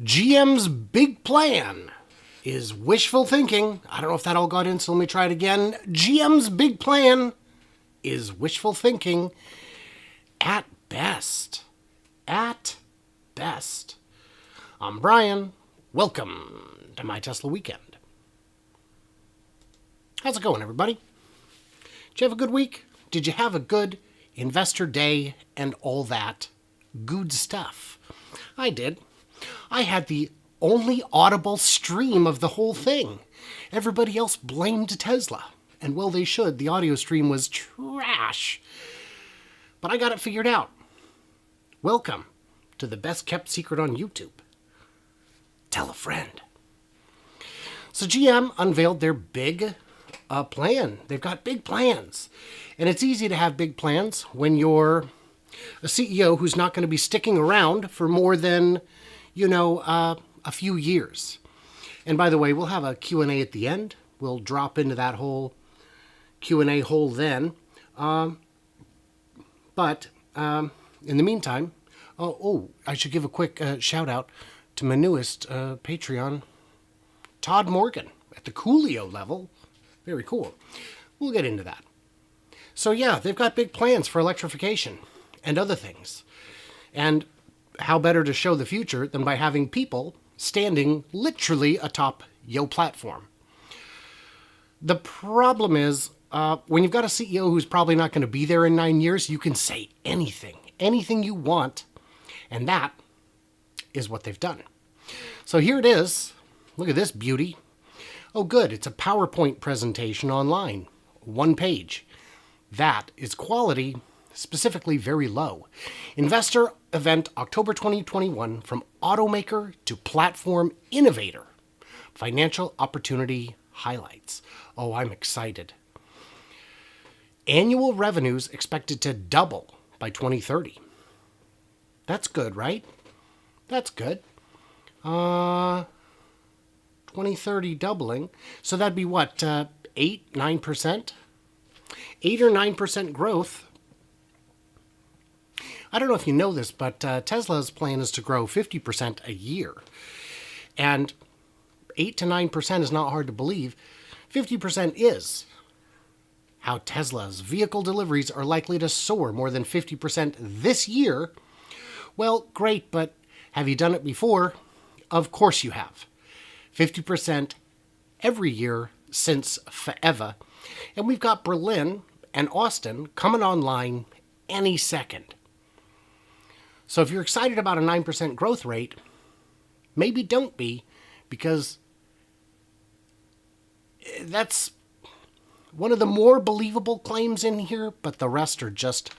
GM's big plan is wishful thinking. I don't know if that all got in, so let me try it again. GM's big plan is wishful thinking at best. At best. I'm Brian. Welcome to My Tesla Weekend. How's it going, everybody? Did you have a good week? Did you have a good investor day and all that good stuff? I did. I had the only audible stream of the whole thing. Everybody else blamed Tesla. And well, they should. The audio stream was trash. But I got it figured out. Welcome to the best kept secret on YouTube. Tell a friend. So GM unveiled their big plan. They've got big plans. And it's easy to have big plans when you're a CEO who's not going to be sticking around for more than, a few years. And by the way, we'll have a Q&A at the end. We'll drop into that whole Q&A hole then. But in the meantime, I should give a quick shout out to my newest Patreon, Todd Morgan, at the Coolio level. Very cool. We'll get into that. So yeah, they've got big plans for electrification and other things. And how better to show the future than by having people standing literally atop your platform. The problem is, when you've got a CEO who's probably not going to be there in 9 years, you can say anything you want, and that is what they've done. So here it is. Look at this beauty. Oh, good. It's a PowerPoint presentation online. 1 page. That is quality, specifically very low. Investor event October 2021 from automaker to platform innovator. Financial opportunity highlights. Oh, I'm excited. Annual revenues expected to double by 2030. That's good, right? That's good. 2030 doubling. So that'd be what, 9%? 8 or 9% growth. I don't know if you know this, but Tesla's plan is to grow 50% a year. And 8 to 9% is not hard to believe. 50% is how Tesla's vehicle deliveries are likely to soar more than 50% this year. Well, great, but have you done it before? Of course you have. 50% every year since forever. And we've got Berlin and Austin coming online any second. So if you're excited about a 9% growth rate, maybe don't be, because that's one of the more believable claims in here, but the rest are just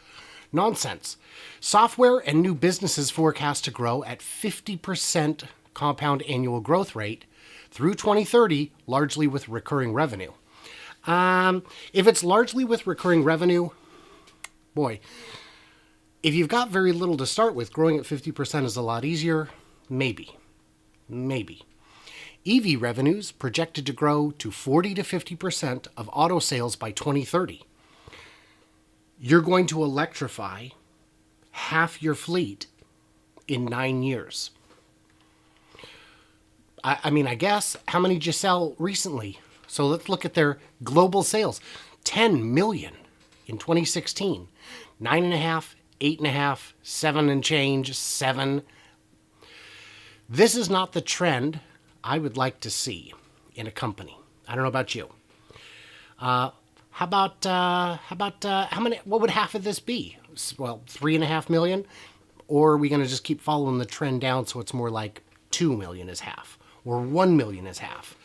nonsense. Software and new businesses forecast to grow at 50% compound annual growth rate through 2030, largely with recurring revenue. If it's largely with recurring revenue, boy, if you've got very little to start with, growing at 50% is a lot easier. Maybe. EV revenues projected to grow to 40 to 50% of auto sales by 2030. You're going to electrify half your fleet in 9 years. I guess, how many did you sell recently? So let's look at their global sales. 10 million in 2016. 9.5, 8.5, 7 and change, 7. This is not the trend I would like to see in a company. I don't know about you. How about how many? What would half of this be? Well, 3.5 million, or are we going to just keep following the trend down so it's more like 2 million is half, or 1 million is half?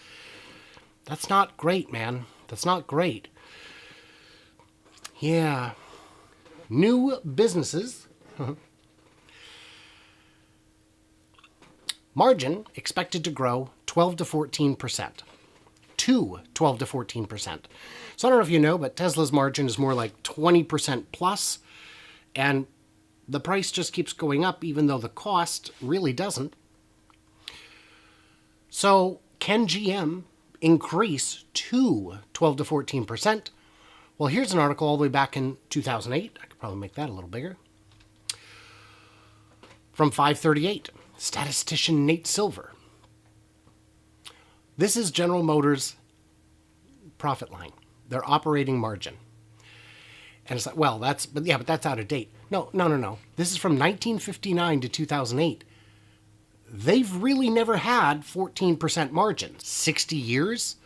That's not great, man. That's not great. Yeah. New businesses. Margin expected to grow 12 to 14%. To 12 to 14%. So I don't know if you know, but Tesla's margin is more like 20% plus. And the price just keeps going up, even though the cost really doesn't. So can GM increase to 12 to 14%? Well, here's an article all the way back in 2008. I could probably make that a little bigger. From 538. statistician Nate Silver. This is General Motors' profit line, their operating margin. And it's like, well, but that's out of date. No. This is from 1959 to 2008. They've really never had 14% margins. 60 years?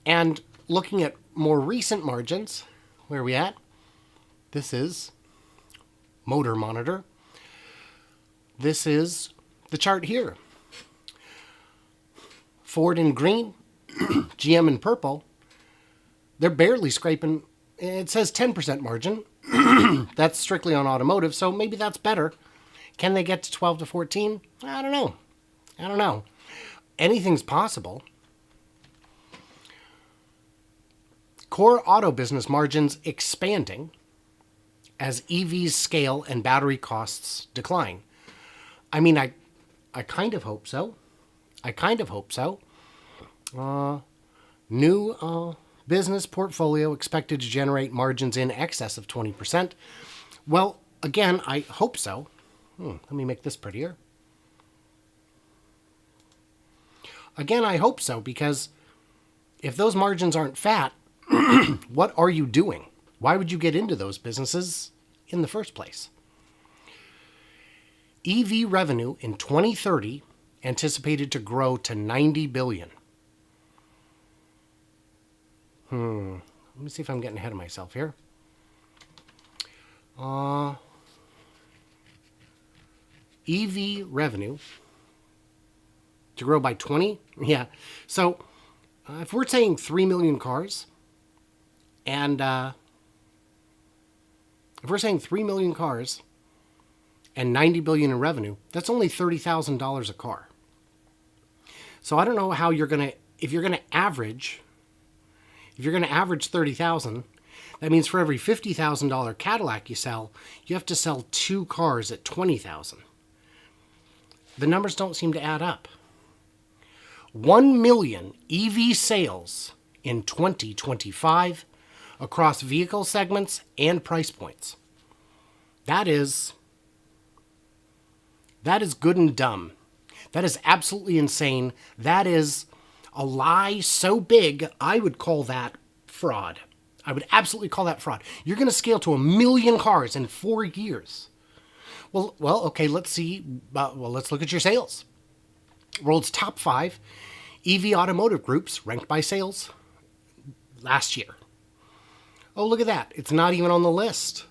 And looking at more recent margins, where are we at? This is Motor Monitor. This is the chart here. Ford in green, GM in purple. They're barely scraping. It says 10% margin. That's strictly on automotive, so maybe that's better. Can they get to 12 to 14? I don't know. Anything's possible. Core auto business margins expanding as EVs scale and battery costs decline. I mean, I kind of hope so. New business portfolio expected to generate margins in excess of 20%. Well, again, I hope so. Let me make this prettier. Again, I hope so, because if those margins aren't fat, what are you doing? Why would you get into those businesses in the first place? EV revenue in 2030 anticipated to grow to $90 billion. Let me see if I'm getting ahead of myself here. EV revenue to grow by 20? Yeah. So if we're saying 3 million cars, and if we're saying 3 million cars and 90 billion in revenue, that's only $30,000 a car. So I don't know how if you're gonna average 30,000, that means for every $50,000 Cadillac you sell, you have to sell 2 cars at 20,000. The numbers don't seem to add up. 1 million EV sales in 2025 across vehicle segments and price points. That is good and dumb. That is absolutely insane. That is a lie so big, I would call that fraud. I would absolutely call that fraud. You're going to scale to 1 million cars in 4 years. Well, okay, let's see. Let's look at your sales. World's top 5 EV automotive groups ranked by sales last year. Oh, look at that. It's not even on the list.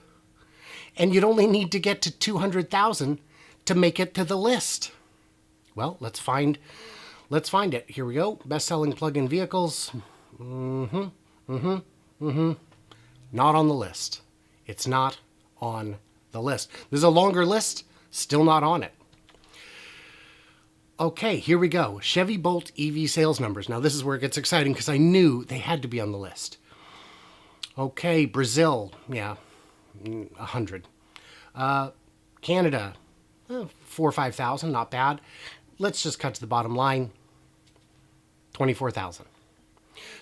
And you'd only need to get to 200,000 to make it to the list. Well, let's find it. Here we go. Best-selling plug-in vehicles. Not on the list. It's not on the list. There's a longer list. Still not on it. Okay, here we go. Chevy Bolt EV sales numbers. Now, this is where it gets exciting because I knew they had to be on the list. Okay, Brazil. Yeah, 100. Canada, 4,000 or 5,000. Not bad. Let's just cut to the bottom line. 24,000.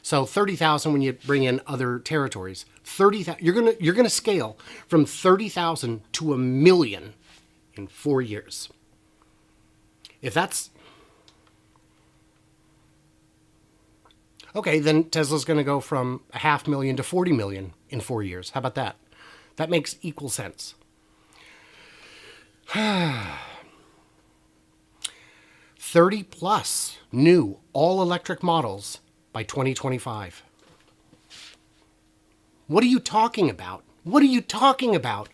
So 30,000 when you bring in other territories. 30,000. You're gonna scale from 30,000 to 1 million in 4 years. If that's okay, then Tesla's going to go from 500,000 to 40 million in 4 years. How about that? That makes equal sense. 30 plus new all-electric models by 2025. What are you talking about? What are you talking about?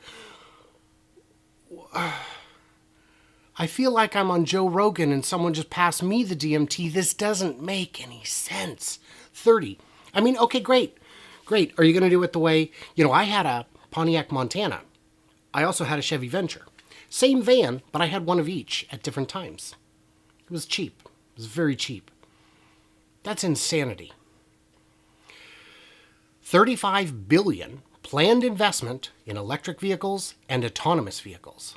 I feel like I'm on Joe Rogan and someone just passed me the DMT. This doesn't make any sense. 30. I mean, okay, great. Great. Are you going to do it the way, I had a Pontiac Montana. I also had a Chevy Venture. Same van, but I had one of each at different times. It was cheap. It was very cheap. That's insanity. 35 billion planned investment in electric vehicles and autonomous vehicles.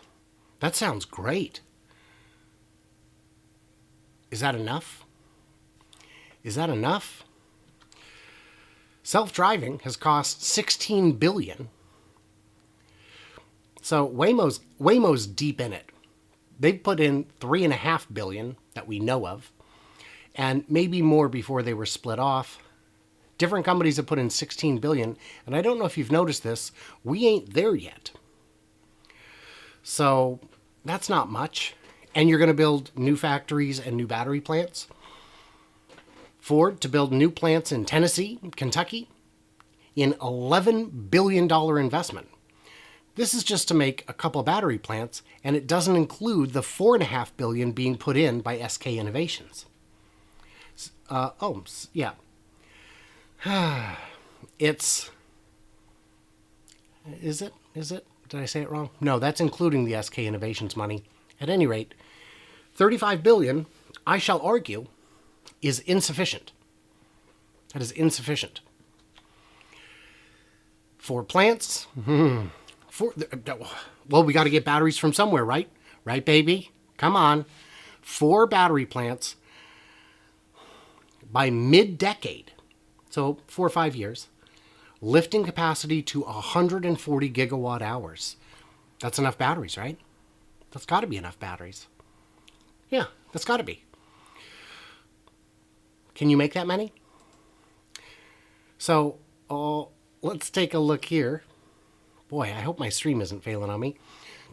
That sounds great. Is that enough? Is that enough? Self-driving has cost $16 billion. So Waymo's deep in it. They've put in $3.5 billion that we know of, and maybe more before they were split off. Different companies have put in $16 billion, and I don't know if you've noticed this, we ain't there yet. So that's not much. And you're going to build new factories and new battery plants. Ford to build new plants in Tennessee, Kentucky, in $11 billion investment. This is just to make a couple of battery plants, and it doesn't include the $4.5 billion being put in by SK Innovations. Yeah. It's... Is it? Did I say it wrong? No, that's including the SK Innovations money. At any rate, $35 billion, I shall argue, is insufficient. That is insufficient. For plants, well, we got to get batteries from somewhere, right? Right, baby? Come on. 4 battery plants by mid-decade, so 4 or 5 years, lifting capacity to 140 gigawatt hours. That's enough batteries, right? That's got to be enough batteries. Yeah, that's got to be. Can you make that many? So, let's take a look here. Boy, I hope my stream isn't failing on me.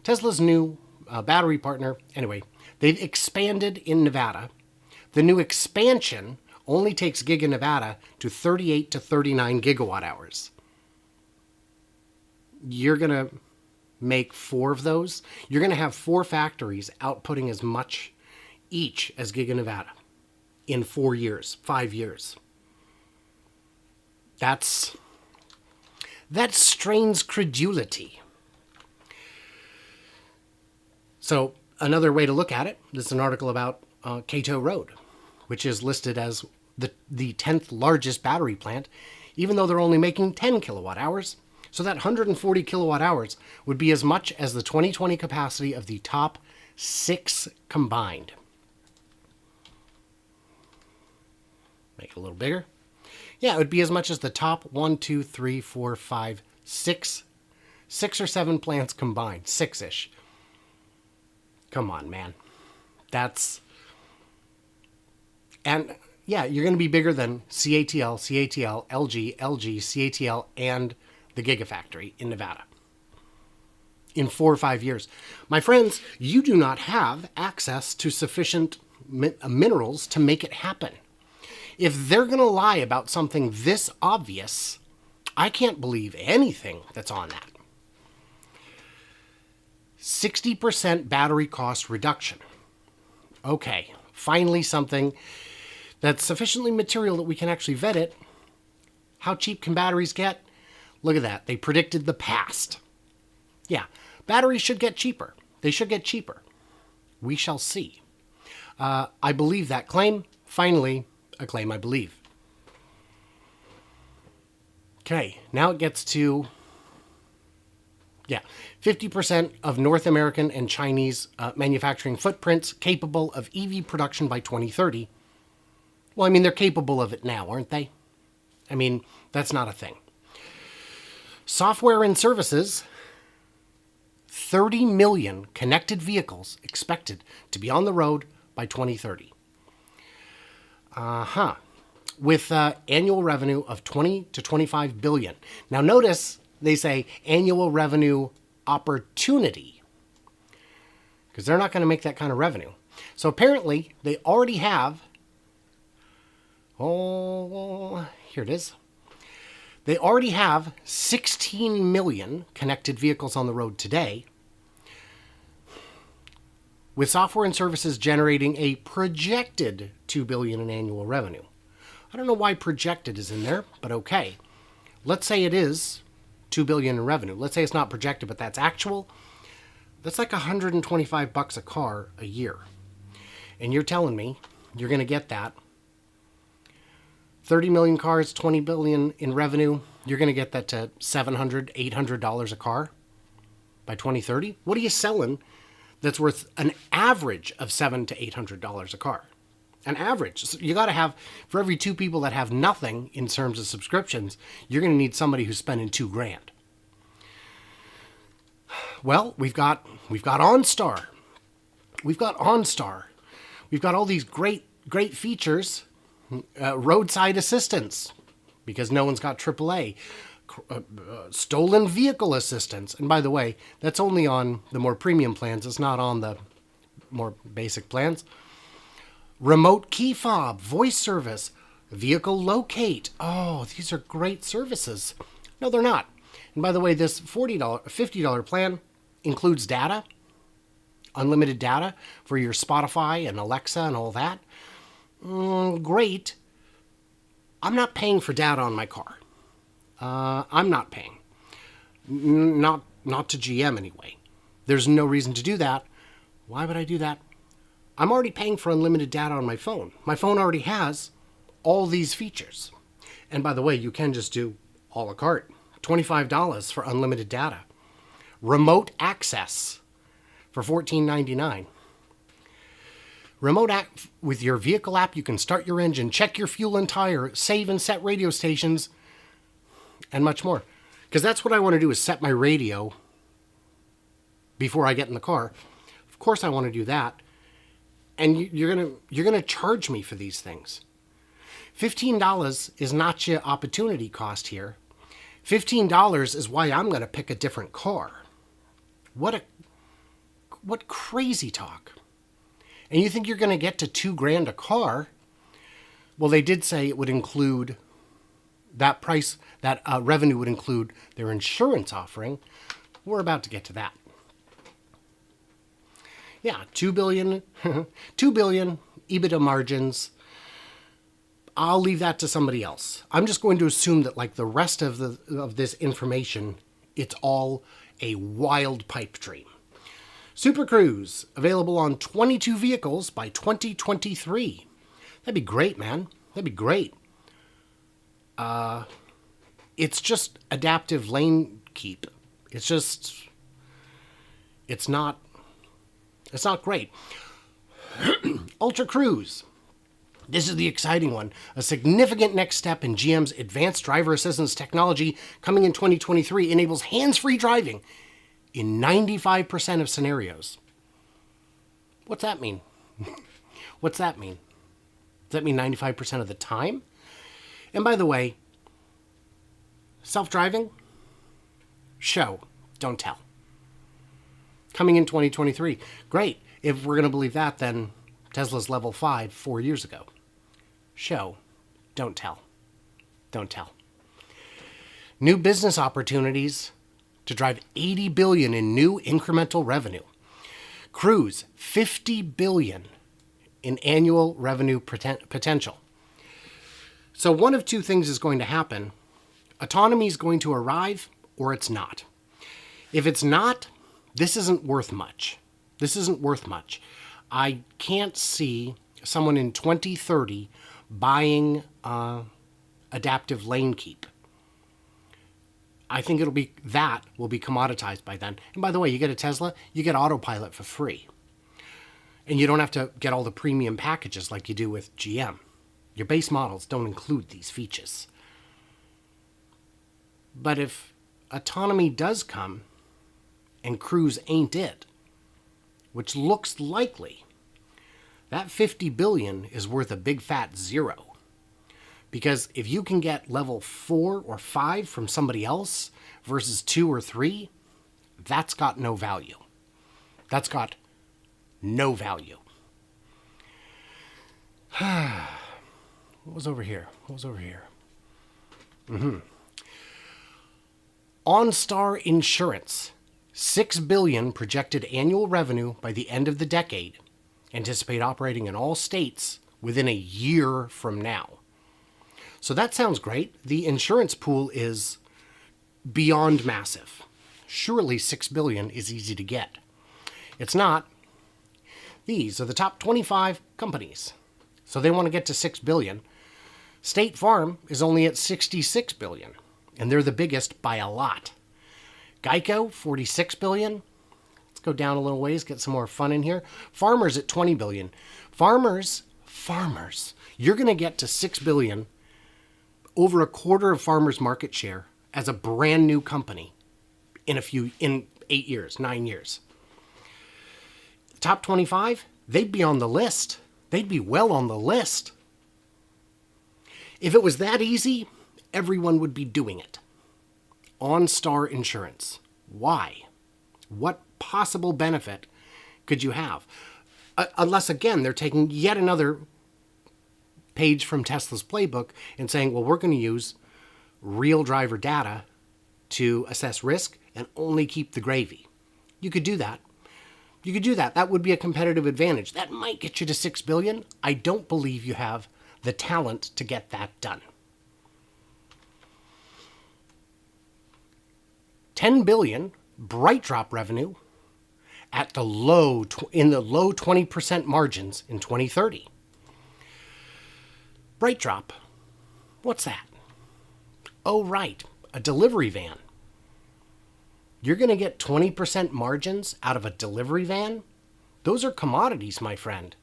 Tesla's new battery partner, anyway, they've expanded in Nevada. The new expansion only takes Giga Nevada to 38 to 39 gigawatt hours. You're going to make 4 of those. You're going to have 4 factories outputting as much each as Giga Nevada in 4 years, 5 years. That strains credulity. So another way to look at it, this is an article about Cato Road, which is listed as the 10th largest battery plant, even though they're only making 10 kilowatt hours. So that 140 kilowatt hours would be as much as the 2020 capacity of the top 6 combined. Make it a little bigger. Yeah, it would be as much as the top 1, 2, 3, 4, 5, 6 or 7 plants combined. 6-ish. Come on, man. And yeah, you're going to be bigger than CATL, LG, CATL, and the Gigafactory in Nevada in 4 or 5 years. My friends, you do not have access to sufficient minerals to make it happen. If they're going to lie about something this obvious, I can't believe anything that's on that. 60% battery cost reduction. Okay, finally something that's sufficiently material that we can actually vet it. How cheap can batteries get? Look at that. They predicted the past. Yeah, batteries should get cheaper. They should get cheaper. We shall see. I believe that claim. Finally, a claim I believe. Okay, now it gets to 50% of North American and Chinese manufacturing footprints capable of EV production by 2030. Well, I mean, they're capable of it now, aren't they? I mean, that's not a thing. Software and services, 30 million connected vehicles expected to be on the road by 2030. With annual revenue of 20 to 25 billion. Now notice they say annual revenue opportunity, because they're not going to make that kind of revenue. So apparently they already have, here it is. They already have 16 million connected vehicles on the road today, with software and services generating a projected $2 billion in annual revenue. I don't know why projected is in there, but okay. Let's say it is $2 billion in revenue. Let's say it's not projected, but that's actual. That's like $125 a car a year. And you're telling me you're going to get that. 30 million cars, 20 billion in revenue. You're going to get that to $700, $800 a car by 2030. What are you selling that's worth an average of $700 to $800 a car? An average. So you got to have, for every 2 people that have nothing in terms of subscriptions, you're going to need somebody who's spending $2,000. Well, we've got OnStar. We've got OnStar. We've got all these great features. Roadside assistance, because no one's got AAA. Stolen vehicle assistance. And by the way, that's only on the more premium plans. It's not on the more basic plans. Remote key fob, voice service, vehicle locate. Oh, these are great services. No, they're not. And by the way, this $50 plan includes data, unlimited data for your Spotify and Alexa and all that. Great. I'm not paying for data on my car. I'm not paying. Not to GM anyway. There's no reason to do that. Why would I do that? I'm already paying for unlimited data on my phone. My phone already has all these features. And by the way, you can just do a la carte. $25 for unlimited data. Remote access for $14.99. Remote app with your vehicle app, you can start your engine, check your fuel and tire, save and set radio stations, and much more. Because that's what I want to do, is set my radio before I get in the car. Of course I want to do that. And you're gonna charge me for these things. $15 is not your opportunity cost here. $15 is why I'm gonna pick a different car. What crazy talk. And you think you're going to get to $2,000 a car? Well, they did say it would include that price, that revenue would include their insurance offering. We're about to get to that. Yeah, $2 billion, $2 billion EBITDA margins. I'll leave that to somebody else. I'm just going to assume that, like the rest of this information, it's all a wild pipe dream. Supercruise, available on 22 vehicles by 2023. That'd be great, man. That'd be great. It's just adaptive lane keep. It's not great. Ultra Cruise. This is the exciting one. A significant next step in GM's advanced driver assistance technology coming in 2023 enables hands-free driving in 95% of scenarios. What's that mean? What's that mean? Does that mean 95% of the time? And by the way, self-driving? Show, don't tell. Coming in 2023. Great. If we're going to believe that, then Tesla's level 5 4 years ago. Show, don't tell. Don't tell. New business opportunities to drive $80 billion in new incremental revenue. Cruise, $50 billion in annual revenue potential. So one of two things is going to happen. Autonomy is going to arrive, or it's not. If it's not, this isn't worth much. This isn't worth much. I can't see someone in 2030 buying adaptive lane keep. I think will be commoditized by then. And by the way, you get a Tesla, you get autopilot for free. And you don't have to get all the premium packages like you do with GM. Your base models don't include these features. But if autonomy does come and Cruise ain't it, which looks likely, that $50 billion is worth a big fat zero. Because if you can get level 4 or 5 from somebody else versus 2 or 3, that's got no value. That's got no value. What was over here? Onstar Insurance, $6 billion projected annual revenue by the end of the decade. Anticipate operating in all states within a year from now. So that sounds great. The insurance pool is beyond massive. Surely $6 billion is easy to get. It's not. These are the top 25 companies. So they want to get to $6 billion. State Farm is only at $66 billion, and they're the biggest by a lot. Geico, $46 billion. Let's go down a little ways, get some more fun in here. Farmers at $20 billion. Farmers, you're going to get to $6 billion, over a quarter of Farmers' market share as a brand new company in 8 years, 9 years. top 25, they'd be on the list. They'd be well on the list. If it was that easy, everyone would be doing it. Onstar Insurance. Why? What possible benefit could you have? Unless, again, they're taking yet another page from Tesla's playbook and saying, well, we're going to use real driver data to assess risk and only keep the gravy. You could do that. You could do that. That would be a competitive advantage. That might get you to $6 billion. I don't believe you have the talent to get that done. $10 billion BrightDrop revenue at the in the low 20% margins in 2030. BrightDrop, what's that? Oh, right, a delivery van. You're going to get 20% margins out of a delivery van? Those are commodities, my friend.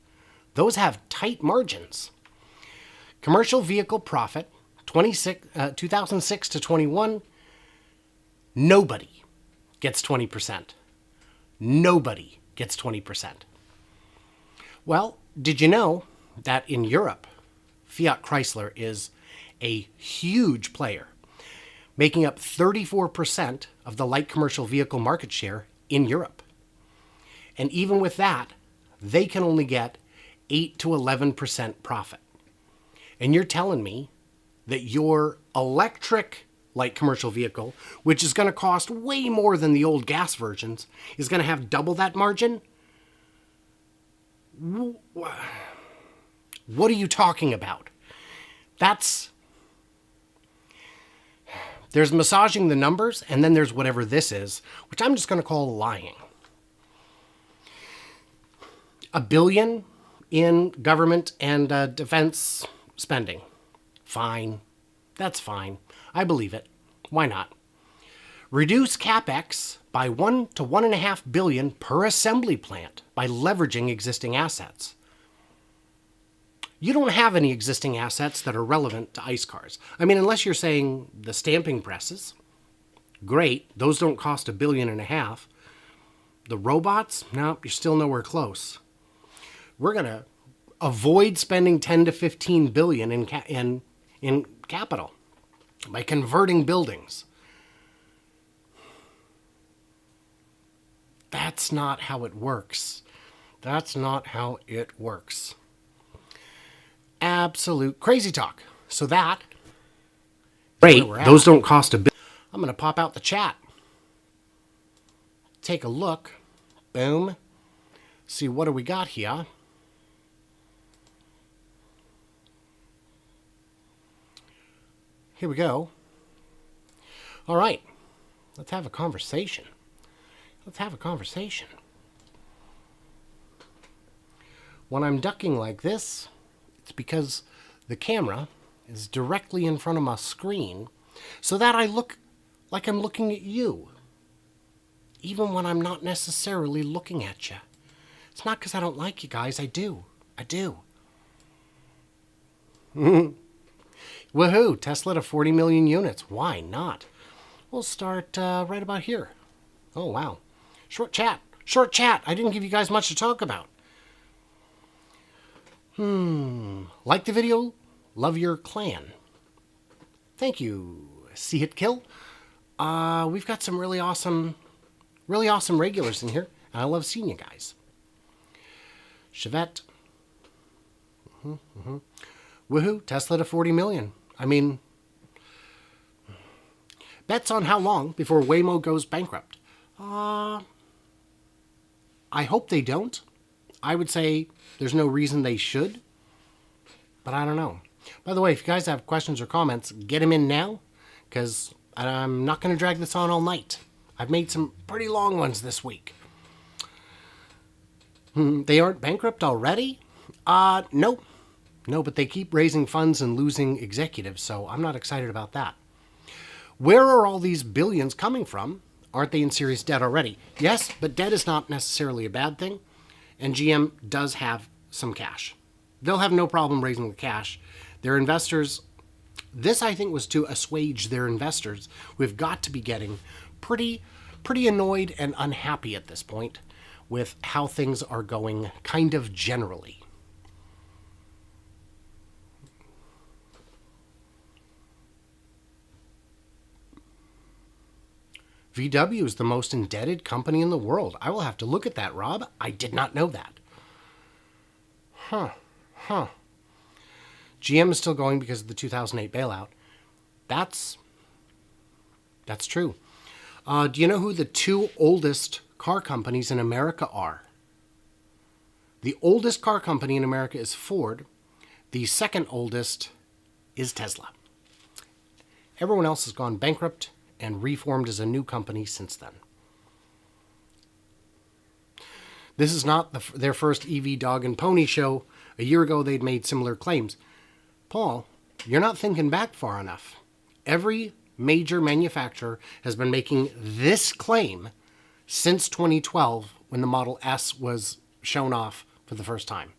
Those have tight margins. Commercial vehicle profit, 2006 to 21, nobody gets 20%. Nobody gets 20%. Well, did you know that in Europe, Fiat Chrysler is a huge player, making up 34% of the light commercial vehicle market share in Europe. And even with that, they can only get 8 to 11% profit. And you're telling me that your electric light commercial vehicle, which is going to cost way more than the old gas versions, is going to have double that margin? What are you talking about? There's massaging the numbers, and then there's whatever this is, which I'm just going to call lying. $1 billion in government and defense spending. Fine. That's fine. I believe it. Why not? Reduce CapEx by $1 to $1.5 billion per assembly plant by leveraging existing assets. You don't have any existing assets that are relevant to ICE cars. I mean, unless you're saying the stamping presses. Great. Those don't cost $1.5 billion. The robots? No, you're still nowhere close. We're going to avoid spending 10 to 15 billion in capital by converting buildings. That's not how it works. That's not how it works. Absolute crazy talk. So that, great, those don't cost $1 billion. I'm going to pop out the chat. Take a look. Boom. See, what do we got here? Here we go. All right. Let's have a conversation. Let's have a conversation. When I'm ducking like this, it's because the camera is directly in front of my screen so that I look like I'm looking at you, even when I'm not necessarily looking at you. It's not because I don't like you guys. I do. I do. Woohoo! Tesla to 40 million units. Why not? We'll start right about here. Oh, wow. Short chat. Short chat. I didn't give you guys much to talk about. Like the video? Love your clan. Thank you. See it kill. We've got some really awesome regulars in here. And I love seeing you guys. Chevette. Woohoo, Tesla to 40 million. I mean, bets on how long before Waymo goes bankrupt. I hope they don't. I would say there's no reason they should, but I don't know. By the way, if you guys have questions or comments, get them in now, because I'm not going to drag this on all night. I've made some pretty long ones this week. They aren't bankrupt already? Nope. No, but they keep raising funds and losing executives, so I'm not excited about that. Where are all these billions coming from? Aren't they in serious debt already? Yes, but debt is not necessarily a bad thing, and GM does have some cash. They'll have no problem raising the cash. Their investors, this I think was to assuage their investors. We've got to be getting pretty annoyed and unhappy at this point with how things are going kind of generally. VW is the most indebted company in the world. I will have to look at that, Rob. I did not know that. GM is still going because of the 2008 bailout. That's true. Do you know who the two oldest car companies in America are? The oldest car company in America is Ford. The second oldest is Tesla. Everyone else has gone bankrupt and reformed as a new company since then. This is not their first EV dog and pony show. A year ago, they'd made similar claims. Paul, you're not thinking back far enough. Every major manufacturer has been making this claim since 2012, when the Model S was shown off for the first time.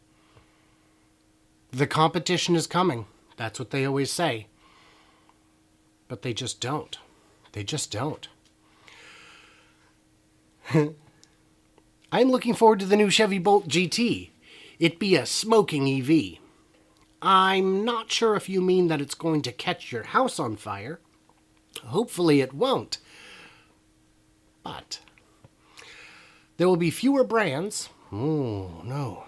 The competition is coming. That's what they always say. But they just don't. They just don't. I'm looking forward to the new Chevy Bolt GT. It be a smoking EV. I'm not sure if you mean that it's going to catch your house on fire. Hopefully it won't. But there will be fewer brands. Oh, no.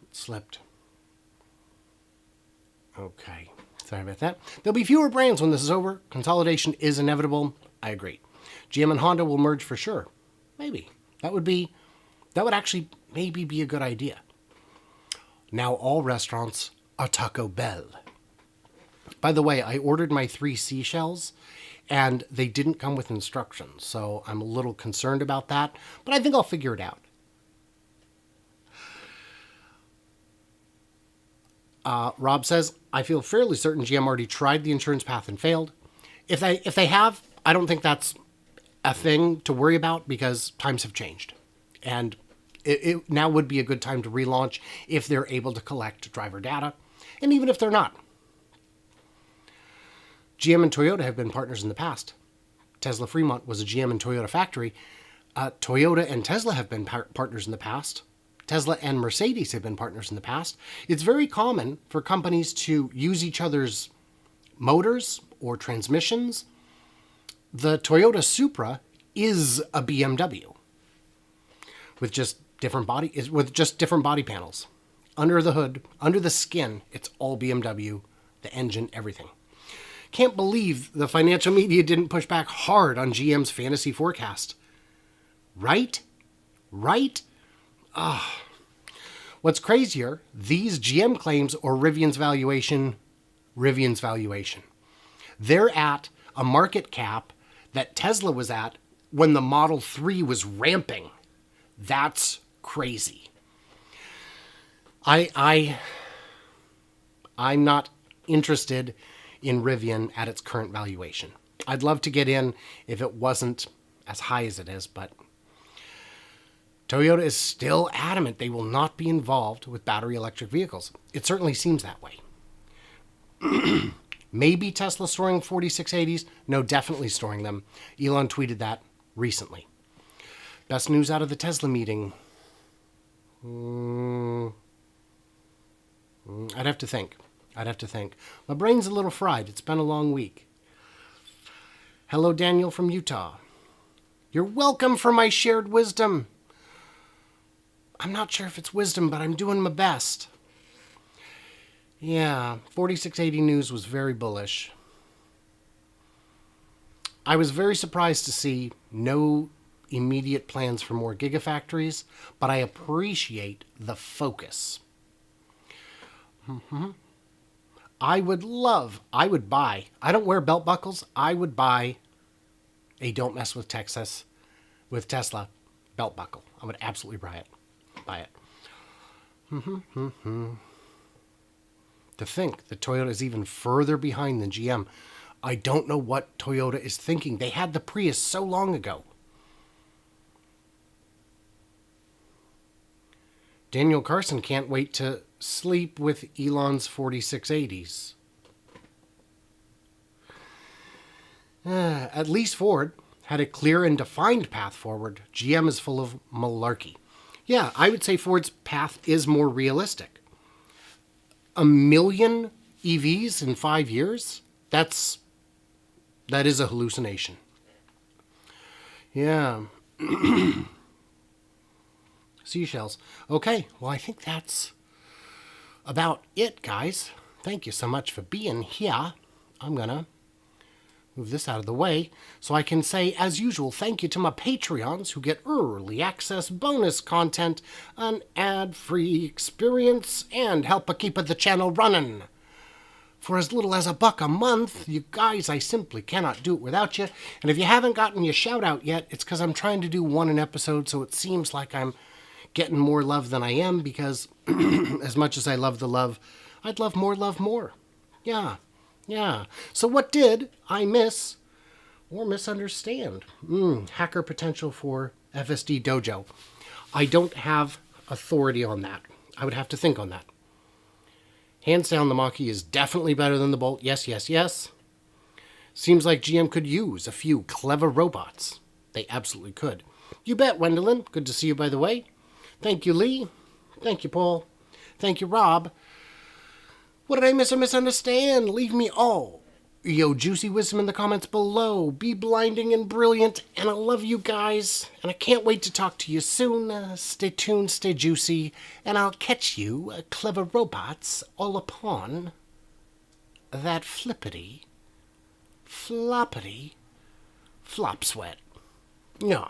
It slipped. Okay. Sorry about that. There'll be fewer brands when this is over. Consolidation is inevitable. I agree. GM and Honda will merge for sure. Maybe. That would actually maybe be a good idea. Now all restaurants are Taco Bell. By the way, I ordered my 3 seashells and they didn't come with instructions, so I'm a little concerned about that, but I think I'll figure it out. Rob says, I feel fairly certain GM already tried the insurance path and failed. If they have, I don't think that's a thing to worry about because times have changed. And it now would be a good time to relaunch if they're able to collect driver data. And even if they're not. GM and Toyota have been partners in the past. Tesla Fremont was a GM and Toyota factory. Toyota and Tesla have been partners in the past. Tesla and Mercedes have been partners in the past. It's very common for companies to use each other's motors or transmissions. The Toyota Supra is a BMW with just different body panels. Under the hood, under the skin, it's all BMW, the engine, everything. Can't believe the financial media didn't push back hard on GM's fantasy forecast. Right? What's crazier, these GM claims or Rivian's valuation. They're at a market cap that Tesla was at when the Model 3 was ramping. That's crazy. I'm not interested in Rivian at its current valuation. I'd love to get in if it wasn't as high as it is, but Toyota is still adamant they will not be involved with battery electric vehicles. It certainly seems that way. Maybe Tesla storing 4680s? No, definitely storing them. Elon tweeted that recently. Best news out of the Tesla meeting? I'd have to think. My brain's a little fried. It's been a long week. Hello, Daniel from Utah. You're welcome for my shared wisdom. I'm not sure if it's wisdom, but I'm doing my best. Yeah, 4680 news was very bullish. I was very surprised to see no immediate plans for more gigafactories, but I appreciate the focus. I would buy, I don't wear belt buckles, I would buy a don't mess with Tesla belt buckle. I would absolutely buy it. To think that Toyota is even further behind than GM. I don't know what Toyota is thinking. They had the Prius so long ago. Daniel Carson can't wait to sleep with Elon's 4680s. At least Ford had a clear and defined path forward. GM is full of malarkey. Yeah, I would say Ford's path is more realistic. 1 million EVs in 5 years? That is a hallucination. Yeah. Seashells. Okay, well, I think that's about it, guys. Thank you so much for being here. I'm going to move this out of the way so I can say, as usual, thank you to my Patreons who get early access, bonus content, an ad-free experience, and help keep the channel running. For as little as $1 a month, you guys, I simply cannot do it without you. And if you haven't gotten your shout out yet, it's because I'm trying to do one an episode, so it seems like I'm getting more love than I am, because as much as I love the love, I'd love more. Yeah. So what did I miss or misunderstand? Hacker potential for FSD Dojo. I don't have authority on that. I would have to think on that. Hands down, the Mach-E is definitely better than the Bolt. Yes. Seems like GM could use a few clever robots. They absolutely could. You bet, Wendelin. Good to see you, by the way. Thank you, Lee. Thank you, Paul. Thank you, Rob. What did I miss or misunderstand? Leave me all your juicy wisdom in the comments below. Be blinding and brilliant, and I love you guys, and I can't wait to talk to you soon. Stay tuned, stay juicy, and I'll catch you, clever robots, all upon that flippity, floppity, flop sweat. Yeah.